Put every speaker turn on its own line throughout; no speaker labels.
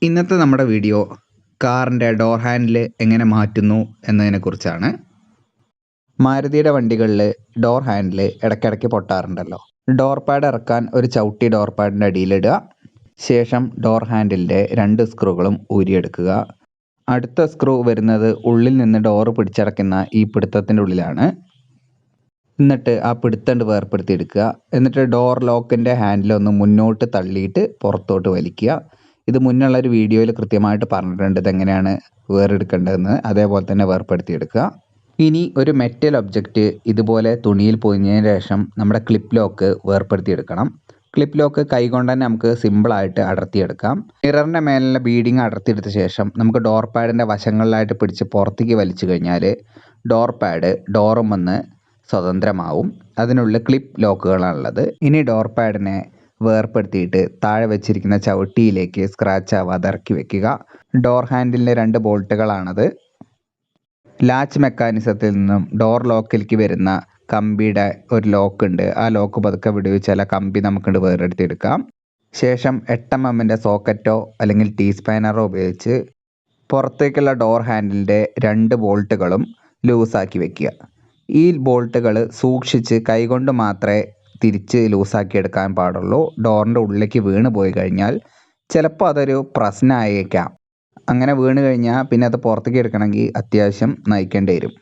ഇന്നത്തെ നമ്മുടെ വീഡിയോ കാറിൻ്റെ ഡോർ ഹാൻഡിൽ എങ്ങനെ മാറ്റുന്നു എന്നതിനെക്കുറിച്ചാണ്. മാരുതിയുടെ വണ്ടികളിൽ ഡോർ ഹാൻഡിൽ ഇടയ്ക്കിടയ്ക്ക് പൊട്ടാറുണ്ടല്ലോ. ഡോർ പാഡ് ഇറക്കാൻ ഒരു ചവിട്ടി ഡോർ പാഡിൻ്റെ അടിയിലിടുക. ശേഷം ഡോർ ഹാൻഡിലിൻ്റെ 2 സ്ക്രൂകളും ഊരിയെടുക്കുക. അടുത്ത സ്ക്രൂ വരുന്നത് ഉള്ളിൽ നിന്ന് ഡോറ് പിടിച്ചടക്കുന്ന ഈ പിടുത്തത്തിൻ്റെ ഉള്ളിലാണ്. എന്നിട്ട് ആ പിടുത്തണ്ട് വേർപ്പെടുത്തിയെടുക്കുക. എന്നിട്ട് ഡോർ ലോക്കിൻ്റെ ഹാൻഡിലൊന്ന് മുന്നോട്ട് തള്ളിയിട്ട് പുറത്തോട്ട് വലിക്കുക. ഇത് മുന്നുള്ളൊരു വീഡിയോയിൽ കൃത്യമായിട്ട് പറഞ്ഞിട്ടുണ്ട് ഇതെങ്ങനെയാണ് വേറെടുക്കേണ്ടതെന്ന്. അതേപോലെ തന്നെ വേർപ്പെടുത്തിയെടുക്കുക. ഇനി ഒരു മെറ്റൽ ഒബ്ജക്റ്റ് ഇതുപോലെ തുണിയിൽ പൊതിഞ്ഞതിന് ശേഷം നമ്മുടെ ക്ലിപ്പ് ലോക്ക് വേർപ്പെടുത്തിയെടുക്കണം. ക്ലിപ്പ് ലോക്ക് കൈകൊണ്ട് തന്നെ നമുക്ക് സിമ്പിളായിട്ട് അടർത്തിയെടുക്കാം. മിററിൻ്റെ മേലുള്ള ബീഡിങ് അടർത്തിയെടുത്ത ശേഷം നമുക്ക് ഡോർ പാഡിൻ്റെ വശങ്ങളിലായിട്ട് പിടിച്ച് പുറത്തേക്ക് വലിച്ചു കഴിഞ്ഞാൽ ഡോർ പാഡ് ഡോറും വന്ന് സ്വതന്ത്രമാവും. അതിനുള്ളിൽ ക്ലിപ്പ് ലോക്കുകളാണുള്ളത്. ഇനി ഡോർ പാഡിനെ വേർപ്പെടുത്തിയിട്ട് താഴെ വെച്ചിരിക്കുന്ന ചവിട്ടിയിലേക്ക് സ്ക്രാച്ച് ആവാതെ ഇറക്കി വെക്കുക. ഡോർ ഹാൻഡിലിൻ്റെ 2 ബോൾട്ടുകളാണത്. ലാച്ച് മെക്കാനിസത്തിൽ നിന്നും ഡോർ ലോക്കിലേക്ക് വരുന്ന കമ്പിയുടെ ഒരു ലോക്ക് ഉണ്ട്. ആ ലോക്ക് പതുക്കെ വിടുവിച്ചാൽ ആ കമ്പി നമുക്കിട്ട് വേറെടുത്തെടുക്കാം. ശേഷം 8mm സോക്കറ്റോ അല്ലെങ്കിൽ ടീ സ്പാനറോ ഉപയോഗിച്ച് പുറത്തേക്കുള്ള ഡോർ ഹാൻഡിലിൻ്റെ 2 ബോൾട്ടുകളും ലൂസാക്കി വെക്കുക. ഈ ബോൾട്ടുകൾ സൂക്ഷിച്ച് കൈകൊണ്ട് മാത്രമേ തിരിച്ച് ലൂസാക്കി എടുക്കാൻ പാടുള്ളൂ. ഡോറിൻ്റെ ഉള്ളിലേക്ക് വീണ് പോയി കഴിഞ്ഞാൽ ചിലപ്പോൾ അതൊരു പ്രശ്നമായേക്കാം. അങ്ങനെ വീണ് കഴിഞ്ഞാൽ പിന്നെ അത് പുറത്തേക്ക് എടുക്കണമെങ്കിൽ അത്യാവശ്യം നയിക്കേണ്ടി വരും.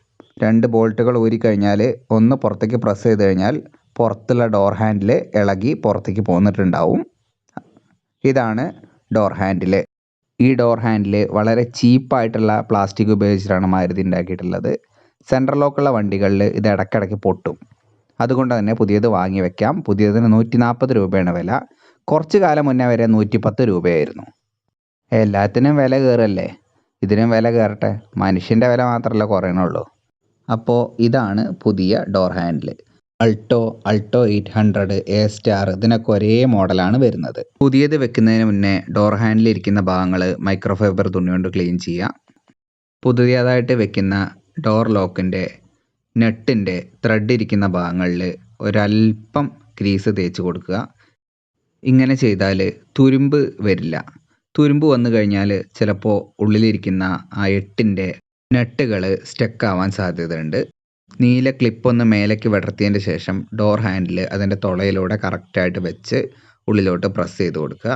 2 ബോൾട്ടുകൾ ഊരിക്കഴിഞ്ഞാൽ ഒന്ന് പുറത്തേക്ക് പ്രസ് ചെയ്ത് കഴിഞ്ഞാൽ പുറത്തുള്ള ഡോർ ഹാൻഡിൽ ഇളകി പുറത്തേക്ക് പോന്നിട്ടുണ്ടാവും. ഇതാണ് ഡോർ ഹാൻഡിൽ. ഈ ഡോർ ഹാൻഡിൽ വളരെ ചീപ്പായിട്ടുള്ള പ്ലാസ്റ്റിക് ഉപയോഗിച്ചിട്ടാണ് മാരുതി ഉണ്ടാക്കിയിട്ടുള്ളത്. സെൻട്രൽ ലോക്കുള്ള വണ്ടികളിൽ ഇത് ഇടയ്ക്കിടയ്ക്ക് പൊട്ടും. അതുകൊണ്ട് തന്നെ പുതിയത് വാങ്ങി വയ്ക്കാം. പുതിയതിന് 140 രൂപയാണ് വില. കുറച്ച് കാലം മുന്നേ വരെ 110 രൂപയായിരുന്നു. എല്ലാത്തിനും വില കയറല്ലേ, ഇതിനും വില കയറട്ടെ. മനുഷ്യൻ്റെ വില മാത്രമല്ല കുറയണുള്ളൂ. അപ്പോൾ ഇതാണ് പുതിയ door handle. Alto 800 A star ഇതിനൊക്കെ ഒരേ മോഡലാണ് വരുന്നത്. പുതിയത് വെക്കുന്നതിന് മുന്നേ ഡോർ ഹാൻഡിൽ ഇരിക്കുന്ന ഭാഗങ്ങൾ മൈക്രോഫൈബർ തുണി കൊണ്ട് ക്ലീൻ ചെയ്യുക. പുതിയതായിട്ട് വെക്കുന്ന ഡോർ ലോക്കിൻ്റെ നെട്ടിൻ്റെ ത്രെഡ് ഇരിക്കുന്ന ഭാഗങ്ങളിൽ ഒരല്പം ഗ്രീസ് തേച്ച് കൊടുക്കുക. ഇങ്ങനെ ചെയ്താൽ തുരുമ്പ് വരില്ല. തുരുമ്പ് വന്നു കഴിഞ്ഞാൽ ചിലപ്പോൾ ഉള്ളിലിരിക്കുന്ന ആ എട്ടിൻ്റെ നെട്ടുകൾ സ്റ്റക്കാവാൻ സാധ്യതയുണ്ട്. നീല ക്ലിപ്പൊന്ന് മേലേക്ക് വിടർത്തിയതിന് ശേഷം ഡോർ ഹാൻഡിൽ അതിൻ്റെ തുളയിലൂടെ കറക്റ്റായിട്ട് വെച്ച് ഉള്ളിലോട്ട് പ്രസ് ചെയ്ത് കൊടുക്കുക.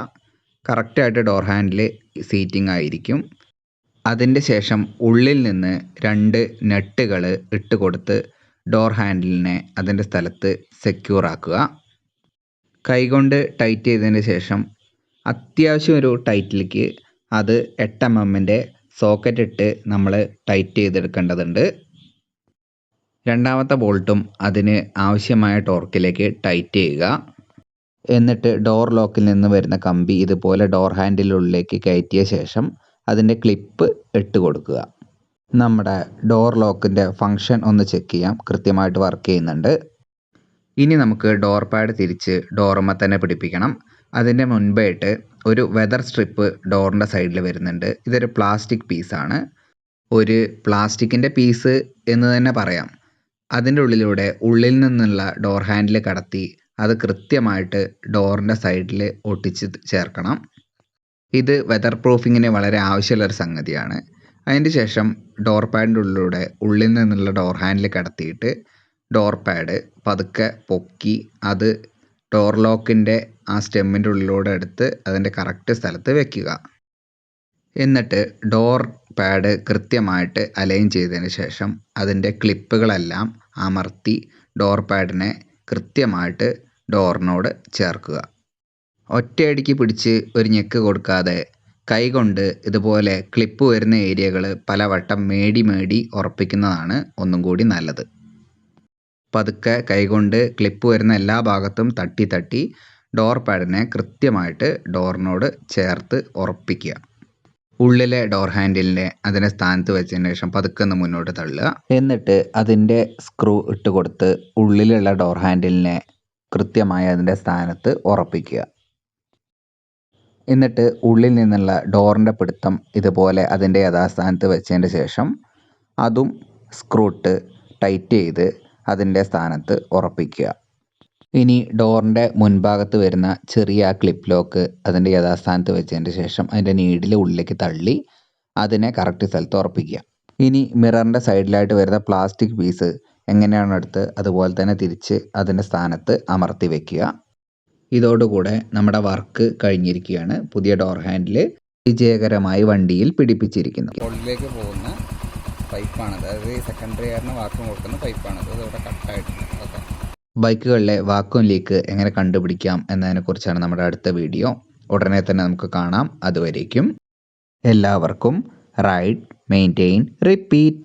കറക്റ്റായിട്ട് ഡോർ ഹാൻഡിൽ സീറ്റിംഗ് ആയിരിക്കും. അതിൻ്റെ ശേഷം ഉള്ളിൽ നിന്ന് 2 നെട്ടുകൾ ഇട്ട് കൊടുത്ത് ഡോർ ഹാൻഡിലിനെ അതിൻ്റെ സ്ഥലത്ത് സെക്യൂർ ആക്കുക. കൈകൊണ്ട് ടൈറ്റ് ചെയ്തതിന് ശേഷം അത്യാവശ്യം ഒരു ടൈറ്റിലേക്ക് അത് 8mm സോക്കറ്റ് ഇട്ട് നമ്മൾ ടൈറ്റ് ചെയ്തെടുക്കേണ്ടതുണ്ട്. രണ്ടാമത്തെ ബോൾട്ടും അതിന് ആവശ്യമായ ടോർക്കിലേക്ക് ടൈറ്റ് ചെയ്യുക. എന്നിട്ട് ഡോർ ലോക്കിൽ നിന്ന് വരുന്ന കമ്പി ഇതുപോലെ ഡോർ ഹാൻഡിലുള്ളിലേക്ക് കയറ്റിയ ശേഷം അതിൻ്റെ ക്ലിപ്പ് ഇട്ട് കൊടുക്കുക. നമ്മുടെ ഡോർ ലോക്കിൻ്റെ ഫങ്ഷൻ ഒന്ന് ചെക്ക് ചെയ്യാം. കൃത്യമായിട്ട് വർക്ക് ചെയ്യുന്നുണ്ട്. ഇനി നമുക്ക് ഡോർ പാഡ് തിരിച്ച് ഡോറുമ്മ തന്നെ പിടിപ്പിക്കണം. അതിൻ്റെ മുൻപായിട്ട് ഒരു വെതർ സ്ട്രിപ്പ് ഡോറിൻ്റെ സൈഡിൽ വരുന്നുണ്ട്. ഇതൊരു പ്ലാസ്റ്റിക് പീസാണ്. ഒരു പ്ലാസ്റ്റിക്കിൻ്റെ പീസ് എന്ന് തന്നെ പറയാം. അതിൻ്റെ ഉള്ളിൽ നിന്നുള്ള ഡോർ ഹാൻഡിൽ കടത്തി അത് കൃത്യമായിട്ട് ഡോറിൻ്റെ സൈഡിൽ ഒട്ടിച്ച് ചേർക്കണം. ഇത് വെതർ പ്രൂഫിങ്ങിന് വളരെ ആവശ്യമുള്ളൊരു സംഗതിയാണ്. അതിന് ശേഷം ഡോർ പാഡിൻ്റെ ഉള്ളിൽ നിന്നുള്ള ഡോർ ഹാൻഡിൽ കടത്തിയിട്ട് ഡോർ പാഡ് പതുക്കെ പൊക്കി അത് ഡോർ ലോക്കിൻ്റെ ആ സ്റ്റെമ്മിൻ്റെ ഉള്ളിലൂടെ എടുത്ത് അതിൻ്റെ കറക്റ്റ് സ്ഥലത്ത് വെക്കുക. എന്നിട്ട് ഡോർ പാഡ് കൃത്യമായിട്ട് അലൈൻ ചെയ്തതിന് ശേഷം അതിൻ്റെ ക്ലിപ്പുകളെല്ലാം അമർത്തി ഡോർ പാഡിനെ കൃത്യമായിട്ട് ഡോറിനോട് ചേർക്കുക. ഒറ്റയടിക്ക് പിടിച്ച് ഒരു ഞെക്ക് കൊടുക്കാതെ കൈകൊണ്ട് ഇതുപോലെ ക്ലിപ്പ് വരുന്ന ഏരിയകൾ പലവട്ടം മേടി ഉറപ്പിക്കുന്നതാണ് ഒന്നും കൂടി നല്ലത്. പതുക്കെ കൈകൊണ്ട് ക്ലിപ്പ് വരുന്ന എല്ലാ ഭാഗത്തും തട്ടി ഡോർ പാഡിനെ കൃത്യമായിട്ട് ഡോറിനോട് ചേർത്ത് ഉറപ്പിക്കുക. ഉള്ളിലെ ഡോർ ഹാൻഡിലിനെ അതിൻ്റെ സ്ഥാനത്ത് വെച്ചതിന് ശേഷം പതുക്കെ ഒന്ന് മുന്നോട്ട് തള്ളുക. എന്നിട്ട് അതിൻ്റെ സ്ക്രൂ ഇട്ട് കൊടുത്ത് ഉള്ളിലുള്ള ഡോർ ഹാൻഡിലിനെ കൃത്യമായി അതിൻ്റെ സ്ഥാനത്ത് ഉറപ്പിക്കുക. എന്നിട്ട് ഉള്ളിൽ നിന്നുള്ള ഡോറിൻ്റെ പിടുത്തം ഇതുപോലെ അതിൻ്റെ യഥാസ്ഥാനത്ത് വെച്ചതിന് ശേഷം അതും സ്ക്രൂ ഇട്ട് ടൈറ്റ് ചെയ്ത് അതിൻ്റെ സ്ഥാനത്ത് ഉറപ്പിക്കുക. ഇനി ഡോറിൻ്റെ മുൻഭാഗത്ത് വരുന്ന ചെറിയ ക്ലിപ്പ് ലോക്ക് അതിൻ്റെ യഥാസ്ഥാനത്ത് വെച്ചതിന് ശേഷം അതിൻ്റെ നീഡിൽ ഉള്ളിലേക്ക് തള്ളി അതിനെ കറക്റ്റ് സ്ഥലത്ത് ഉറപ്പിക്കുക. ഇനി മിററിൻ്റെ സൈഡിലായിട്ട് വരുന്ന പ്ലാസ്റ്റിക് പീസ് എങ്ങനെയാണ് എടുത്ത് അതുപോലെ തന്നെ തിരിച്ച് അതിൻ്റെ സ്ഥാനത്ത് അമർത്തി വയ്ക്കുക. ഇതോടുകൂടെ നമ്മുടെ വർക്ക് കഴിഞ്ഞിരിക്കുകയാണ്. പുതിയ ഡോർ ഹാൻഡിൽ വിജയകരമായി വണ്ടിയിൽ പിടിപ്പിച്ചിരിക്കുന്നു.
ഉള്ളിലേക്ക് പോകുന്ന പൈപ്പാണത്, അതായത് സെക്കൻഡറി എയറിന് വാക്വം കൊടുക്കുന്ന പൈപ്പാണത്. അതിവിടെ കട്ടായിട്ടുണ്ട്. ഓക്കെ.
ബൈക്കുകളിലെ വാക്വം ലീക്ക് എങ്ങനെ കണ്ടുപിടിക്കാം എന്നതിനെക്കുറിച്ചാണ് നമ്മുടെ അടുത്ത വീഡിയോ. ഉടനെ തന്നെ നമുക്ക് കാണാം. അതുവരേക്കും എല്ലാവർക്കും റൈഡ്, മെയിൻറ്റെയിൻ, റിപ്പീറ്റ്.